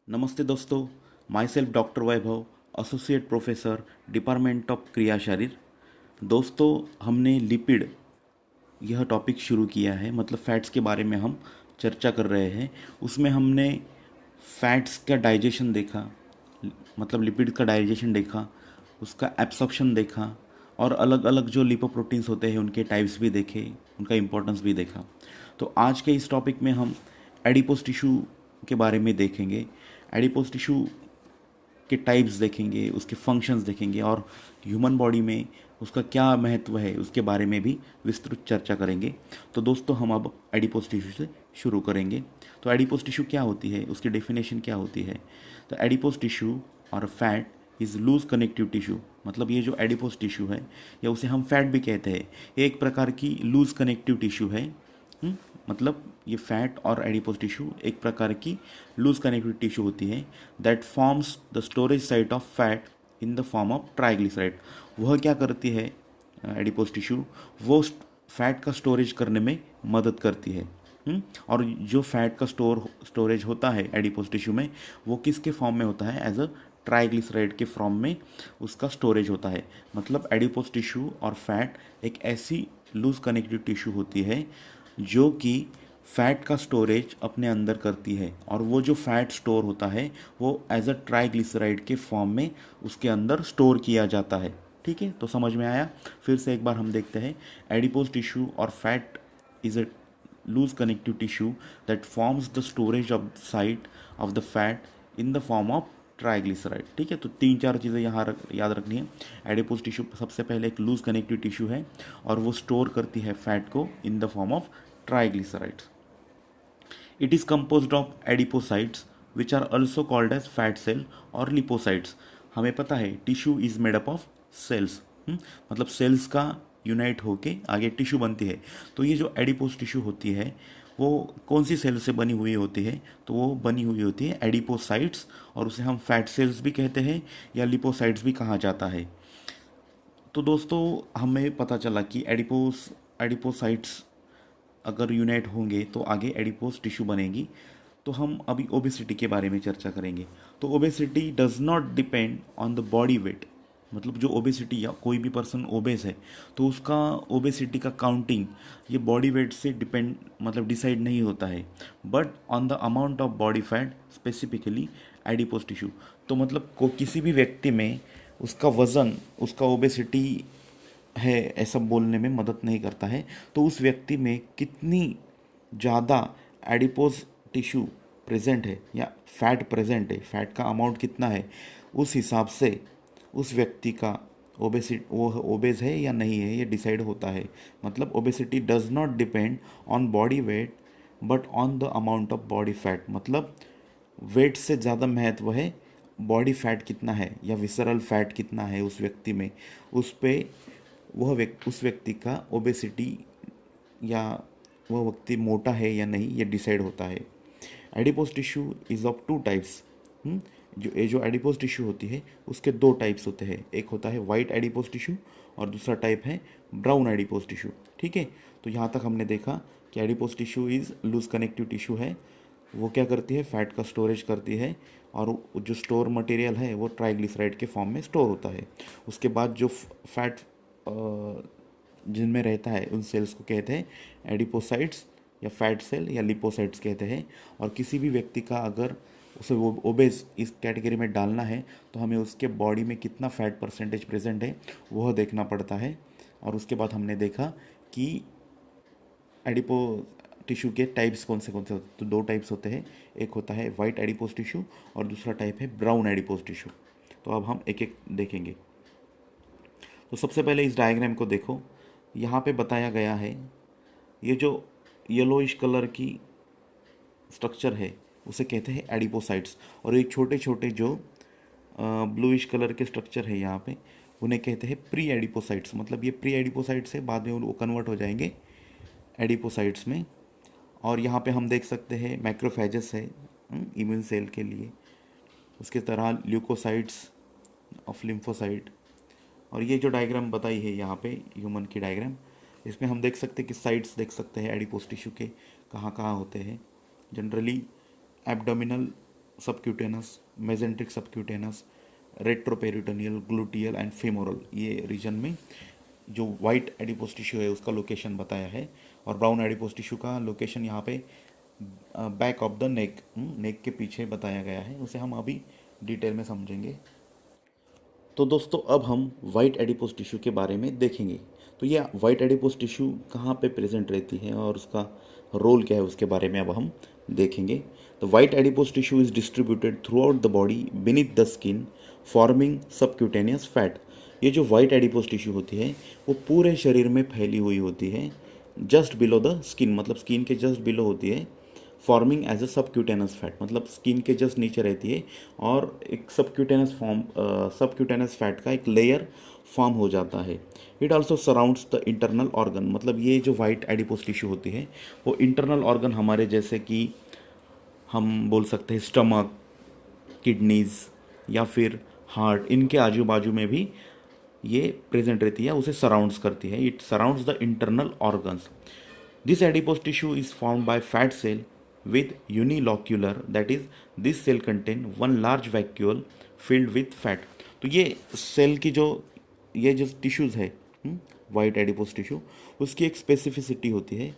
नमस्ते दोस्तों, my self doctor Vaibhav, associate professor, department of क्रिया शरीर। दोस्तों, हमने लिपिड यह टॉपिक शुरू किया है, मतलब फैट्स के बारे में हम चर्चा कर रहे हैं। उसमें हमने फैट्स का डाइजेशन देखा, मतलब लिपिड का डाइजेशन देखा, उसका एब्सॉर्प्शन देखा, और अलग अलग जो लिपोप्रोटीन्स होते हैं उनके टाइप्स भी देखे, उनका इम्पोर्टेंस भी देखा। तो आज के इस टॉपिक में हम एडिपोज टिश्यू के बारे में देखेंगे। एडिपोज टिश्यू के टाइप्स देखेंगे, उसके फंक्शंस देखेंगे, और ह्यूमन बॉडी में उसका क्या महत्व है उसके बारे में भी विस्तृत चर्चा करेंगे। तो दोस्तों, हम अब एडिपोज टिश्यू से शुरू करेंगे। तो एडिपोज टिश्यू क्या होती है, उसकी डेफिनेशन क्या होती है? तो एडिपोज टिश्यू और fat is loose connective tissue. मतलब ये जो एडिपोज टिश्यू है, या उसे हम फैट भी कहते हैं, ये एक प्रकार की लूज कनेक्टिव टिश्यू है। मतलब ये फैट और एडिपोज टिश्यू एक प्रकार की लूज कनेक्टिव टिश्यू होती है that forms the storage site of fat in the form of triglyceride. वह क्या करती है एडिपोज टिश्यू? वो फैट का स्टोरेज करने में मदद करती है। और जो फैट का स्टोरेज होता है एडिपोज टिश्यू में, वो किसके फॉर्म में होता है? एज अ ट्राइग्लिसराइड के फॉर्म में उसका स्टोरेज होता है। मतलब एडिपोज टिश्यू और फैट एक ऐसी लूज कनेक्टिव टिश्यू होती है जो कि फैट का स्टोरेज अपने अंदर करती है, और वो जो फैट स्टोर होता है वो एज अ ट्राइग्लिसराइड के फॉर्म में उसके अंदर स्टोर किया जाता है। ठीक है, तो समझ में आया? फिर से एक बार हम देखते हैं। एडिपोज टिश्यू और fat is a loose connective tissue that forms the storage of site of the fat in the form of triglyceride. ठीक है, तो तीन चार चीज़ें यहाँ याद रखनी है। एडिपोज टिश्यू सबसे पहले एक लूज कनेक्टिव टिश्यू है, और वो स्टोर करती है फैट को इन the form of triglycerides. It is composed of adipocytes which are also called as fat cell और lipocytes. हमें पता है tissue is made up of cells. मतलब सेल्स का यूनाइट होके आगे टिश्यू बनती है। तो ये जो एडिपोज टिश्यू होती है वो कौन सी सेल से बनी हुई होती है? तो वो बनी हुई होती है एडिपोसाइट्स, और उसे हम फैट सेल्स भी कहते हैं या लिपोसाइट्स भी कहा जाता है। तो दोस्तों, हमें पता चला कि एडिपोसाइट्स अगर यूनाइट होंगे तो आगे एडिपोज टिश्यू बनेगी। तो हम अभी ओबेसिटी के बारे में चर्चा करेंगे। तो obesity does not depend on the body weight. मतलब जो ओबेसिटी या कोई भी पर्सन ओबेस है तो उसका ओबेसिटी का काउंटिंग ये बॉडी वेट से डिपेंड मतलब डिसाइड नहीं होता है, but on the amount of body fat, specifically adipose tissue. तो मतलब को किसी भी व्यक्ति में उसका वज़न, उसका ओबेसिटी है ऐसा बोलने में मदद नहीं करता है। तो उस व्यक्ति में कितनी ज़्यादा एडिपोज टिश्यू प्रेजेंट है या फैट प्रेजेंट है, फैट का अमाउंट कितना है, उस हिसाब से उस व्यक्ति का ओबेसिटी वो ओबेज है या नहीं है ये डिसाइड होता है। मतलब obesity does not depend on body weight but on the amount of body fat. मतलब वेट से ज़्यादा महत्व है बॉडी फैट कितना है या विसरल फैट कितना है उस व्यक्ति में, उस पे उस व्यक्ति का ओबेसिटी या वह व्यक्ति मोटा है या नहीं ये डिसाइड होता है। Adipose tissue is of two types. जो एडिपोज टिश्यू होती है उसके दो टाइप्स होते हैं। एक होता है वाइट एडिपोज टिश्यू और दूसरा टाइप है ब्राउन एडिपोज टिश्यू। ठीक है, तो यहाँ तक हमने देखा कि adipose tissue is loose connective tissue है। वो क्या करती है? फैट का स्टोरेज करती है, और जो स्टोर मटेरियल है वो ट्राइग्लिसराइड के फॉर्म में स्टोर होता है। उसके बाद जो फैट जिनमें रहता है उन सेल्स को कहते हैं एडिपोसाइट्स या फैट सेल या लिपोसाइट्स कहते हैं। और किसी भी व्यक्ति का अगर उसे वो ओबेस इस कैटेगरी में डालना है तो हमें उसके बॉडी में कितना फैट परसेंटेज प्रेजेंट है वह देखना पड़ता है। और उसके बाद हमने देखा कि एडिपो टिश्यू के टाइप्स कौन से होते हैं। तो दो टाइप्स होते हैं, एक होता है वाइट एडिपोज टिश्यू और दूसरा टाइप है ब्राउन एडिपोज टिश्यू। तो अब हम एक एक देखेंगे। तो सबसे पहले इस डायग्राम को देखो, यहाँ पे बताया गया है ये जो येलोइश कलर की स्ट्रक्चर है उसे कहते हैं एडिपोसाइट्स, और ये छोटे छोटे जो ब्लूइश कलर के स्ट्रक्चर है यहाँ पे उन्हें कहते हैं प्री एडिपोसाइट्स। मतलब ये प्री एडिपोसाइट्स है, बाद में वो कन्वर्ट हो जाएंगे एडिपोसाइट्स में। और यहाँ पे हम देख सकते हैं मैक्रोफेजेस है इम्यून सेल के लिए, उसके तरह ल्यूकोसाइट्स ऑफ लिम्फोसाइट। और ये जो डायग्राम बताई है यहाँ पे ह्यूमन की डायग्राम, इसमें हम देख सकते हैं कि साइट्स देख सकते हैं एडिपोज टिश्यू के कहाँ कहाँ होते हैं। Generally abdominal subcutaneous, mesenteric subcutaneous, retroperitoneal, gluteal and femoral, ये रीजन में जो वाइट एडिपोज टिश्यू है उसका लोकेशन बताया है। और ब्राउन एडिपोज टिश्यू का लोकेशन यहाँ पे बैक ऑफ द नेक, नेक के पीछे बताया गया है, उसे हम अभी डिटेल में समझेंगे। तो दोस्तों अब हम वाइट एडिपोज टिश्यू के बारे में देखेंगे। तो ये वाइट एडिपोज टिश्यू कहाँ पे प्रेजेंट रहती है और उसका रोल क्या है उसके बारे में अब हम देखेंगे। तो white adipose tissue is distributed through out the body beneath the skin forming subcutaneous fat. ये जो वाइट एडिपोज टिश्यू होती है वो पूरे शरीर में फैली हुई होती है, जस्ट बिलो द स्किन, मतलब स्किन के जस्ट बिलो होती है, forming as a subcutaneous fat, मतलब स्किन के जस्ट नीचे रहती है और एक सबक्यूटेनस फैट का एक लेयर फॉर्म हो जाता है। It also surrounds the internal organ, मतलब ये जो वाइट एडिपोज टिश्यू होती है वो इंटरनल ऑर्गन हमारे जैसे कि हम बोल सकते हैं स्टमक, किडनीज या फिर हार्ट, इनके आजू बाजू में भी ये प्रेजेंट रहती है, उसे सराउंड्स करती है। It surrounds the internal organs. This adipose tissue is formed by fat cell with unilocular, that is this cell contain one large vacuole filled with fat। तो ये सेल की जो ये जो टिश्यूज़ है वाइट एडिपोज टिश्यू, उसकी एक specificity होती है,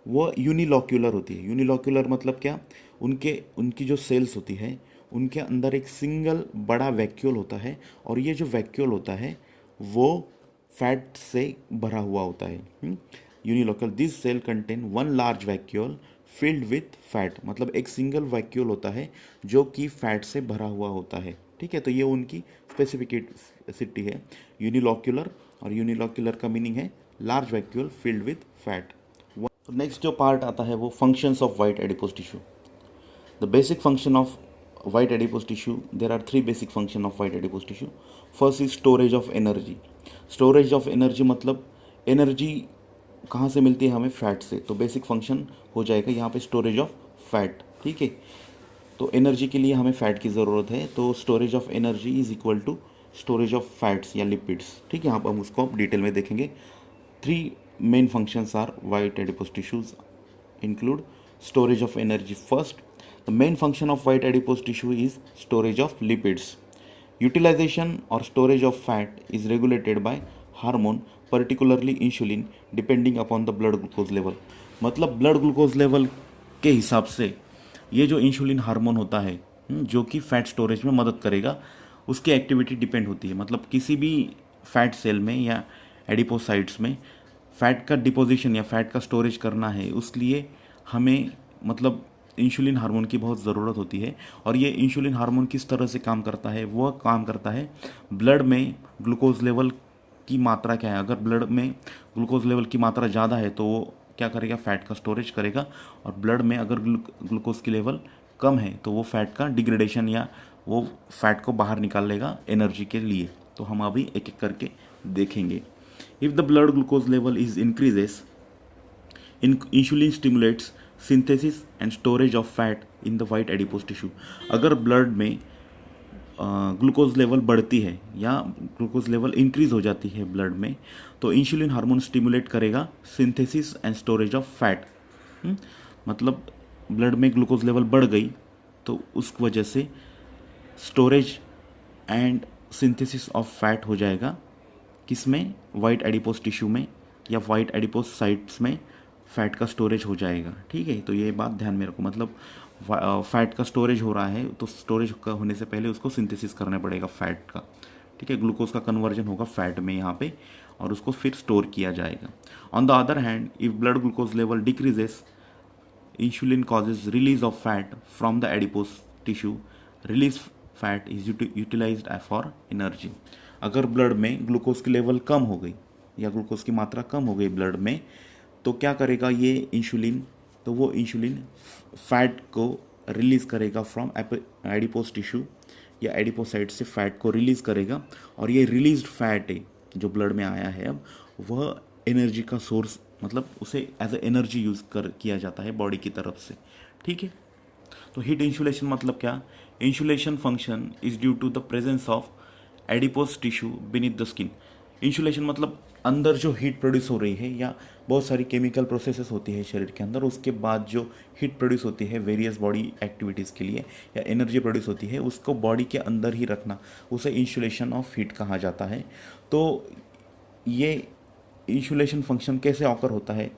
वो यूनिलॉक्यूलर होती है। यूनिलॉक्यूलर मतलब क्या, उनकी जो सेल्स होती है उनके अंदर एक सिंगल बड़ा वैक्यूल होता है और ये जो वैक्यूल होता है वो फैट से भरा हुआ होता है। Unilocular, this cell contain one large vacuole filled with fat, मतलब एक सिंगल वैक्यूल होता है जो कि फैट से भरा हुआ होता है। ठीक है, तो ये उनकी स्पेसिफिसिटी है यूनिलॉक्यूलर, और यूनिलॉक्यूलर का मीनिंग है large vacuole filled with fat. तो नेक्स्ट जो पार्ट आता है वो functions of white adipose tissue. The basic function of white adipose tissue, there are three basic function of white adipose tissue. First is storage of energy. Storage of energy मतलब energy कहाँ से मिलती है हमें, fat से, तो basic function हो जाएगा यहाँ पे स्टोरेज ऑफ फैट। ठीक है, तो एनर्जी के लिए हमें फैट की ज़रूरत है, तो storage of energy is equal to storage of fats या लिपिड्स। ठीक है, यहाँ पर हम उसको डिटेल में देखेंगे। Three main functions are white adipose tissues include storage of energy. First, the main function of white adipose tissue is storage of lipids. Utilization or storage of fat is regulated by hormone, particularly insulin, depending upon the blood glucose level। मतलब blood glucose level के हिसाब से ये जो insulin hormone होता है जो कि फैट स्टोरेज में मदद करेगा, उसकी एक्टिविटी डिपेंड होती है। मतलब किसी भी फैट सेल में या एडिपोसाइट्स में फैट का डिपोजिशन या फैट का स्टोरेज करना है, उसलिए हमें मतलब इंसुलिन हार्मोन की बहुत ज़रूरत होती है। और ये इंसुलिन हार्मोन किस तरह से काम करता है, वह काम करता है ब्लड में ग्लूकोज लेवल की मात्रा क्या है, अगर ब्लड में ग्लूकोज लेवल की मात्रा ज़्यादा है तो वो क्या करेगा, फैट का स्टोरेज करेगा, और ब्लड में अगर ग्लूकोज की लेवल कम है तो वो फैट का डिग्रेडेशन या वो फैट को बाहर निकाल लेगा एनर्जी के लिए। तो हम अभी एक एक करके देखेंगे। If the blood glucose level is increases, insulin stimulates synthesis and storage of fat in the white adipose tissue. अगर ब्लड में ग्लूकोज लेवल बढ़ती है या ग्लूकोज लेवल इंक्रीज हो जाती है ब्लड में, तो इंसुलिन हार्मोन स्टिमुलेट करेगा synthesis and storage of fat. मतलब ब्लड में ग्लूकोज लेवल बढ़ गई तो उस वजह से storage and synthesis of fat हो जाएगा, किसमें, वाइट एडिपोज टिश्यू में या वाइट एडिपोज साइट्स में फैट का स्टोरेज हो जाएगा। ठीक है, तो ये बात ध्यान में रखो, मतलब फैट का स्टोरेज हो रहा है तो स्टोरेज का होने से पहले उसको सिंथेसिस करना पड़ेगा फैट का। ठीक है, ग्लूकोज का कन्वर्जन होगा फैट में यहाँ पे और उसको फिर स्टोर किया जाएगा। On the other hand, if blood glucose level decreases, insulin causes release of fat from the adipose tissue, release fat is utilized for energy. अगर ब्लड में ग्लूकोज की लेवल कम हो गई या ग्लूकोज की मात्रा कम हो गई ब्लड में, तो क्या करेगा ये इंसुलिन, तो वो इंसुलिन फैट को रिलीज़ करेगा फ्रॉम एडिपोज टिश्यू या एडिपोसाइट से फैट को रिलीज़ करेगा, और ये रिलीज्ड फैट है जो ब्लड में आया है अब, वह एनर्जी का सोर्स, मतलब उसे एज ए एनर्जी यूज़ किया जाता है बॉडी की तरफ से। ठीक है, तो हीट इंसुलेशन मतलब क्या, insulation function is due to the presence of adipose tissue beneath the skin. Insulation मतलब अंदर जो हीट प्रोड्यूस हो रही है या बहुत सारी केमिकल प्रोसेसेस होती है शरीर के अंदर, उसके बाद जो हीट प्रोड्यूस होती है वेरियस बॉडी एक्टिविटीज़ के लिए या एनर्जी प्रोड्यूस होती है, उसको बॉडी के अंदर ही रखना, उसे इंसुलेशन ऑफ हीट कहा जाता है। तो ये इंसुलेशन फंक्शन कैसे ऑकर होता है?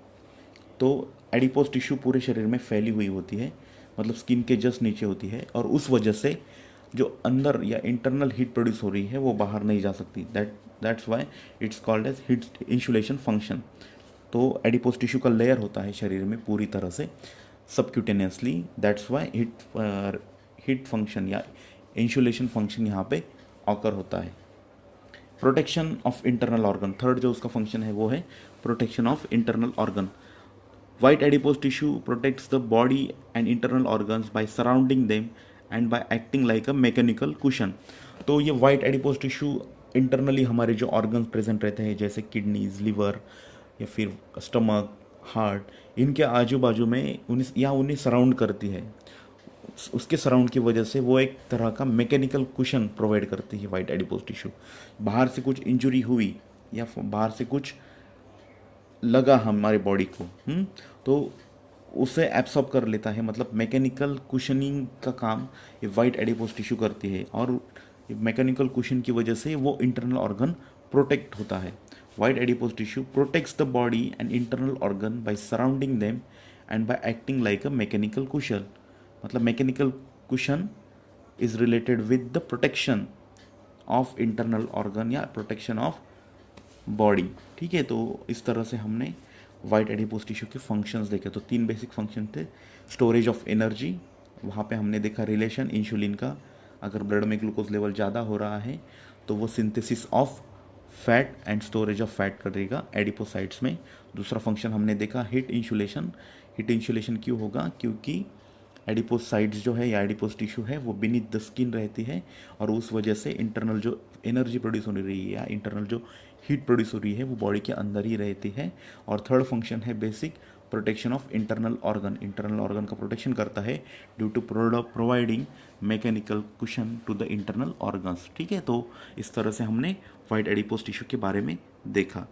तो एडिपोज टिश्यू पूरे शरीर में फैली हुई होती है, मतलब स्किन के जस्ट नीचे होती है, और उस वजह से जो अंदर या इंटरनल हीट प्रोड्यूस हो रही है वो बाहर नहीं जा सकती। That's why it's called as heat insulation function. तो एडिपोज टिश्यू का लेयर होता है शरीर में पूरी तरह से subcutaneously, that's why heat function या इंसुलेशन फंक्शन यहाँ पे ऑकर होता है। Protection of internal organ, third जो उसका फंक्शन है वो है protection of internal organ. White adipose tissue protects the body and internal organs by surrounding them and by acting like a mechanical cushion। तो ये वाइट एडिपोज टिश्यू इंटरनली हमारे जो organs present रहते हैं जैसे किडनीज, लिवर या फिर stomach, heart, इनके आजू बाजू में उन्हें सराउंड करती है। उसके सराउंड की वजह से वो एक तरह का मैकेनिकल कुशन प्रोवाइड करती है वाइट एडिपोज टिश्यू। बाहर से कुछ इंजुरी हुई या बाहर से कुछ लगा हमारे बॉडी को, तो उसे एब्सॉर्ब कर लेता है, मतलब मैकेनिकल कुशनिंग का काम ये वाइट एडिपोज टिश्यू करती है, और मैकेनिकल कुशन की वजह से वो इंटरनल ऑर्गन प्रोटेक्ट होता है। White adipose tissue protects the body and internal organ by surrounding them and by acting like a mechanical cushion. मतलब mechanical cushion is related with the protection of internal organ या protection of body. ठीक है, तो इस तरह से हमने white adipose tissue के फंक्शंस देखे। तो 3 बेसिक फंक्शन थे। स्टोरेज ऑफ एनर्जी, वहाँ पे हमने देखा रिलेशन इंसुलिन का, अगर ब्लड में ग्लूकोज लेवल ज़्यादा हो रहा है तो वो synthesis of fat and storage of fat करेगा एडिपोसाइट्स में। दूसरा फंक्शन हमने देखा हीट इंसुलेशन। हीट इंसुलेशन क्यों होगा? क्योंकि एडिपोसाइट्स जो है या एडिपोज टिश्यू है वो बीनीथ द स्किन रहती है, और उस वजह से इंटरनल जो एनर्जी प्रोड्यूस हो रही है या इंटरनल जो हीट प्रोड्यूस हो रही है वो बॉडी के अंदर ही रहती है। और थर्ड फंक्शन है basic protection of internal organ. Internal organ का प्रोटेक्शन करता है due to providing mechanical cushion to the internal organs. ठीक है, तो इस तरह से हमने वाइट एडिपोज टिश्यू के बारे में देखा।